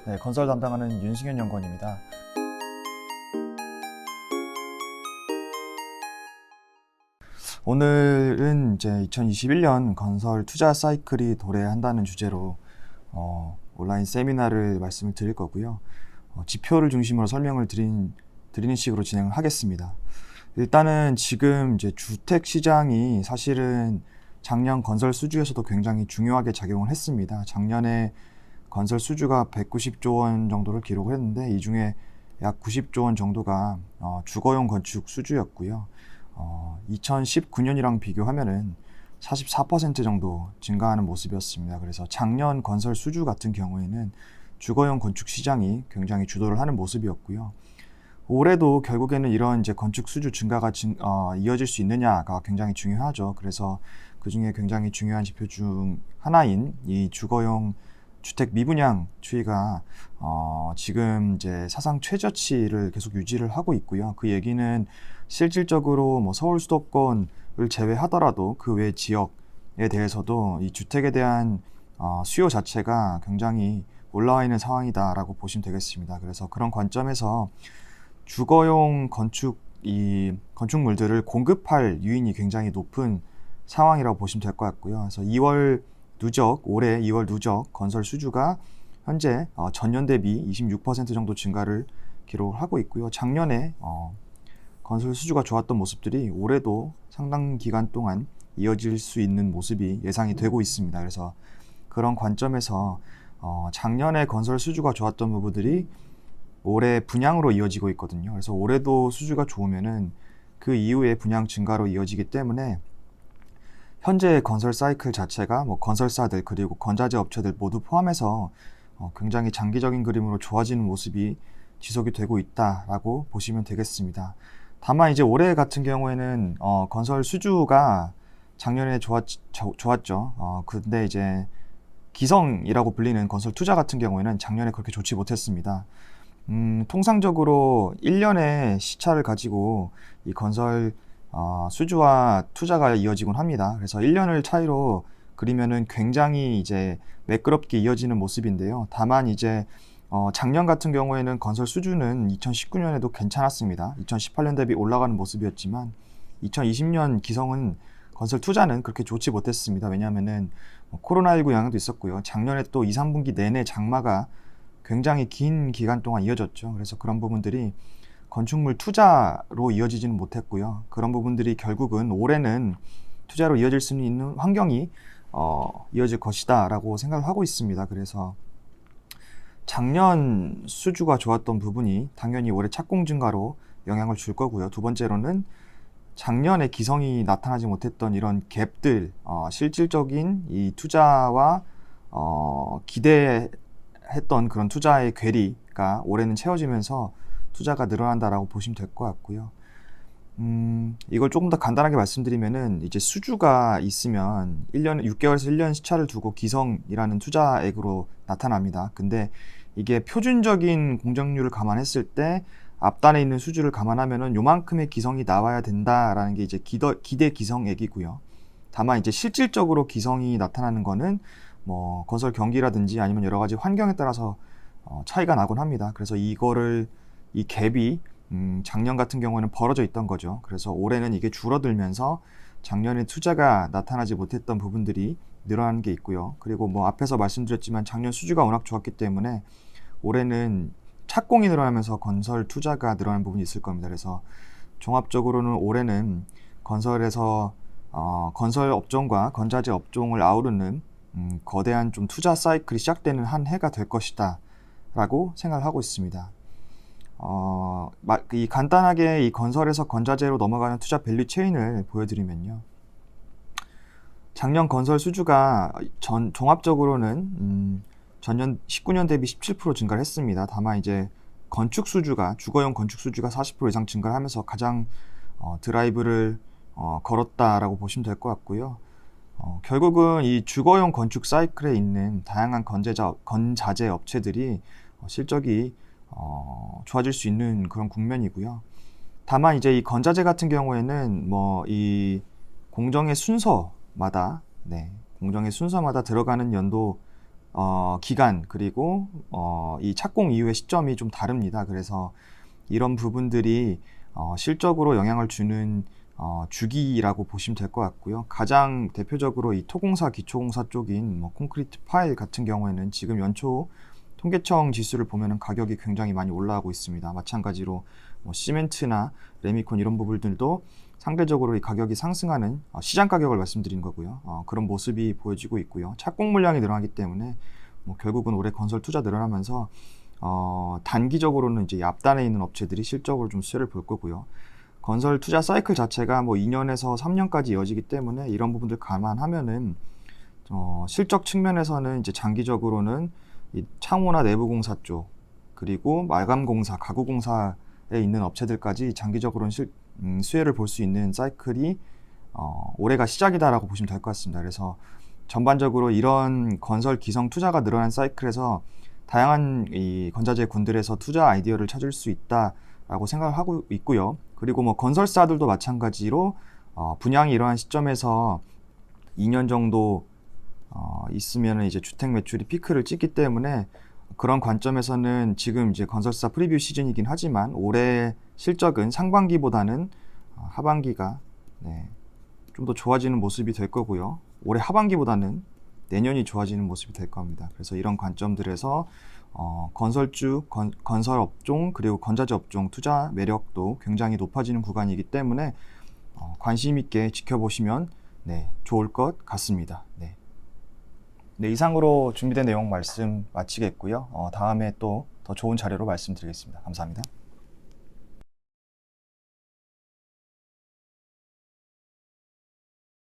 네, 건설 담당하는 윤승현 연구원입니다. 오늘은 이제 2021년 건설 투자 사이클이 도래한다는 주제로 온라인 세미나를 말씀을 드릴 거고요. 지표를 중심으로 설명을 드리는 식으로 진행을 하겠습니다. 일단은 지금 이제 주택 시장이 사실은 작년 건설 수주에서도 굉장히 중요하게 작용을 했습니다. 작년에 건설 수주가 190조 원 정도를 기록을 했는데 이 중에 약 90조 원 정도가 주거용 건축 수주였고요. 2019년이랑 비교하면은 44% 정도 증가하는 모습이었습니다. 그래서 작년 건설 수주 같은 경우에는 주거용 건축 시장이 굉장히 주도를 하는 모습이었고요. 올해도 결국에는 이런 이제 건축 수주 증가가 이어질 수 있느냐가 굉장히 중요하죠. 그래서 그 중에 굉장히 중요한 지표 중 하나인 이 주거용 주택 미분양 추이가 지금 이제 사상 최저치를 계속 유지를 하고 있고요. 그 얘기는 실질적으로 뭐 서울 수도권을 제외하더라도 그 외 지역에 대해서도 이 주택에 대한 수요 자체가 굉장히 올라와 있는 상황이다라고 보시면 되겠습니다. 그래서 그런 관점에서 주거용 건축물들을 공급할 유인이 굉장히 높은 상황이라고 보시면 될 것 같고요. 그래서 올해 2월 누적 건설 수주가 현재 전년 대비 26% 정도 증가를 기록하고 있고요. 작년에 건설 수주가 좋았던 모습들이 올해도 상당 기간 동안 이어질 수 있는 모습이 예상이 되고 있습니다. 그래서 그런 관점에서 작년에 건설 수주가 좋았던 부분들이 올해 분양으로 이어지고 있거든요. 그래서 올해도 수주가 좋으면은 그 이후에 분양 증가로 이어지기 때문에 현재 건설 사이클 자체가 뭐 건설사들 그리고 건자재 업체들 모두 포함해서 굉장히 장기적인 그림으로 좋아지는 모습이 지속이 되고 있다라고 보시면 되겠습니다. 다만 이제 올해 같은 경우에는 건설 수주가 작년에 좋았죠. 근데 이제 기성이라고 불리는 건설 투자 같은 경우에는 작년에 그렇게 좋지 못했습니다. 통상적으로 1년의 시차를 가지고 이 건설 수주와 투자가 이어지곤 합니다. 그래서 1년을 차이로 그리면은 굉장히 이제 매끄럽게 이어지는 모습인데요. 다만 이제 작년 같은 경우에는 건설 수주는 2019년에도 괜찮았습니다. 2018년 대비 올라가는 모습이었지만 2020년 기성은 건설 투자는 그렇게 좋지 못했습니다. 왜냐하면은 코로나19 영향도 있었고요. 작년에 또 2, 3분기 내내 장마가 굉장히 긴 기간 동안 이어졌죠. 그래서 그런 부분들이 건축물 투자로 이어지지는 못했고요. 그런 부분들이 결국은 올해는 투자로 이어질 수 있는 환경이 이어질 것이다 라고 생각을 하고 있습니다. 그래서 작년 수주가 좋았던 부분이 당연히 올해 착공 증가로 영향을 줄 거고요. 두 번째로는 작년에 기성이 나타나지 못했던 이런 갭들, 실질적인 이 투자와 기대했던 그런 투자의 괴리가 올해는 채워지면서 투자가 늘어난다라고 보시면 될 것 같고요. 이걸 조금 더 간단하게 말씀드리면은 이제 수주가 있으면 6개월에서 1년 시차를 두고 기성이라는 투자액으로 나타납니다. 근데 이게 표준적인 공정률을 감안했을 때 앞단에 있는 수주를 감안하면은 요만큼의 기성이 나와야 된다라는 게 이제 기대 기성액이고요. 다만 이제 실질적으로 기성이 나타나는 거는 뭐 건설 경기라든지 아니면 여러 가지 환경에 따라서 차이가 나곤 합니다. 그래서 이 갭이 작년 같은 경우에는 벌어져 있던 거죠. 그래서 올해는 이게 줄어들면서 작년에 투자가 나타나지 못했던 부분들이 늘어나는 게 있고요. 그리고 뭐 앞에서 말씀드렸지만 작년 수주가 워낙 좋았기 때문에 올해는 착공이 늘어나면서 건설 투자가 늘어나는 부분이 있을 겁니다. 그래서 종합적으로는 올해는 건설에서 건설 업종과 건자재 업종을 아우르는 거대한 좀 투자 사이클이 시작되는 한 해가 될 것이다 라고 생각을 하고 있습니다. 간단하게 이 건설에서 건자재로 넘어가는 투자 밸류 체인을 보여드리면요. 작년 건설 수주가 종합적으로는 전년 19년 대비 17% 증가를 했습니다. 다만 이제 주거용 건축 수주가 40% 이상 증가를 하면서 가장 드라이브를 걸었다라고 보시면 될 것 같고요. 결국은 이 주거용 건축 사이클에 있는 다양한 건자재 업체들이 실적이 좋아질 수 있는 그런 국면이고요. 다만 이제 이 건자재 같은 경우에는 뭐 이 공정의 순서마다 들어가는 연도 기간 그리고 이 착공 이후의 시점이 좀 다릅니다. 그래서 이런 부분들이 실적으로 영향을 주는 주기라고 보시면 될 것 같고요. 가장 대표적으로 이 토공사, 기초공사 쪽인 뭐 콘크리트 파일 같은 경우에는 지금 연초 통계청 지수를 보면은 가격이 굉장히 많이 올라가고 있습니다. 마찬가지로 뭐 시멘트나 레미콘 이런 부분들도 상대적으로 이 가격이 상승하는 시장 가격을 말씀드린 거고요. 그런 모습이 보여지고 있고요. 착공 물량이 늘어나기 때문에 뭐 결국은 올해 건설 투자 늘어나면서 단기적으로는 이제 앞단에 있는 업체들이 실적으로 좀 수혜를 볼 거고요. 건설 투자 사이클 자체가 뭐 2년에서 3년까지 이어지기 때문에 이런 부분들 감안하면은 실적 측면에서는 이제 장기적으로는 이 창호나 내부공사 쪽 그리고 마감공사, 가구공사에 있는 업체들까지 장기적으로는 수혜를 볼 수 있는 사이클이 올해가 시작이다라고 보시면 될 것 같습니다. 그래서 전반적으로 이런 건설 기성 투자가 늘어난 사이클에서 다양한 이 건자재 군들에서 투자 아이디어를 찾을 수 있다라고 생각을 하고 있고요. 그리고 뭐 건설사들도 마찬가지로 분양이 일어난 시점에서 2년 정도 있으면 이제 주택 매출이 피크를 찍기 때문에 그런 관점에서는 지금 이제 건설사 프리뷰 시즌이긴 하지만 올해 실적은 상반기보다는 하반기가 좀 더 좋아지는 모습이 될 거고요. 올해 하반기보다는 내년이 좋아지는 모습이 될 겁니다. 그래서 이런 관점들에서 건설주, 건설업종 그리고 건자재 업종 투자 매력도 굉장히 높아지는 구간이기 때문에 관심 있게 지켜보시면 좋을 것 같습니다. 네, 이상으로 준비된 내용 말씀 마치겠고요. 다음에 또 더 좋은 자료로 말씀드리겠습니다. 감사합니다.